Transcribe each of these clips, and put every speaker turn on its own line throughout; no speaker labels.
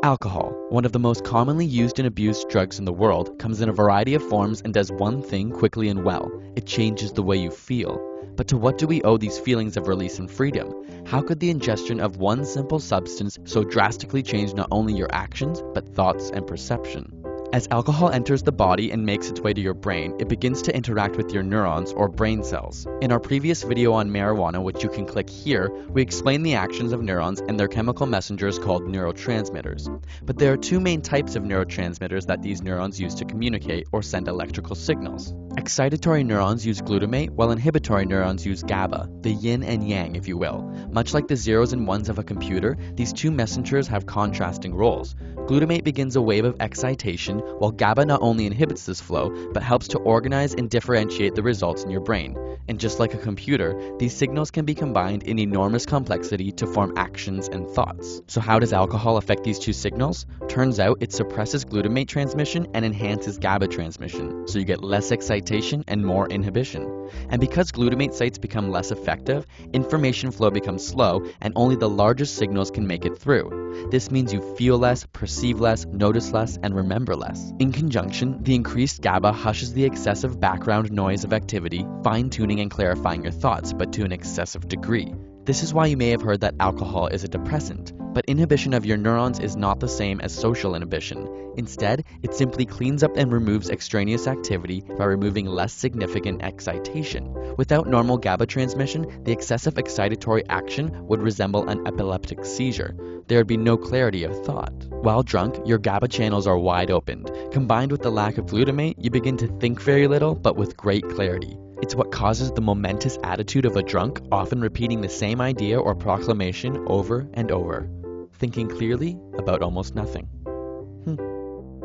Alcohol, one of the most commonly used and abused drugs in the world, comes in a variety of forms and does one thing quickly and well. It changes the way you feel. But to what do we owe these feelings of release and freedom? How could the ingestion of one simple substance so drastically change not only your actions, but thoughts and perception? As alcohol enters the body and makes its way to your brain, it begins to interact with your neurons or brain cells. In our previous video on marijuana, which you can click here, we explain the actions of neurons and their chemical messengers called neurotransmitters. But there are two main types of neurotransmitters that these neurons use to communicate or send electrical signals. Excitatory neurons use glutamate, while inhibitory neurons use GABA, the yin and yang if you will. Much like the zeros and ones of a computer, these two messengers have contrasting roles. Glutamate begins a wave of excitation, while GABA not only inhibits this flow, but helps to organize and differentiate the results in your brain. And just like a computer, these signals can be combined in enormous complexity to form actions and thoughts. So how does alcohol affect these two signals? Turns out it suppresses glutamate transmission and enhances GABA transmission, so you get less excitation and more inhibition. And because glutamate sites become less effective, information flow becomes slow and only the largest signals can make it through. This means you feel less, perceive less, notice less, and remember less. In conjunction, the increased GABA hushes the excessive background noise of activity, fine-tuning and clarifying your thoughts, but to an excessive degree. This is why you may have heard that alcohol is a depressant, but inhibition of your neurons is not the same as social inhibition. Instead, it simply cleans up and removes extraneous activity by removing less significant excitation. Without normal GABA transmission, the excessive excitatory action would resemble an epileptic seizure. There would be no clarity of thought. While drunk, your GABA channels are wide opened. Combined with the lack of glutamate, you begin to think very little, but with great clarity. It's what causes the momentous attitude of a drunk, often repeating the same idea or proclamation over and over, thinking clearly about almost nothing.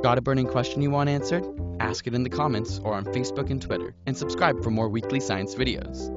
Got a burning question you want answered? Ask it in the comments or on Facebook and Twitter, and subscribe for more weekly science videos.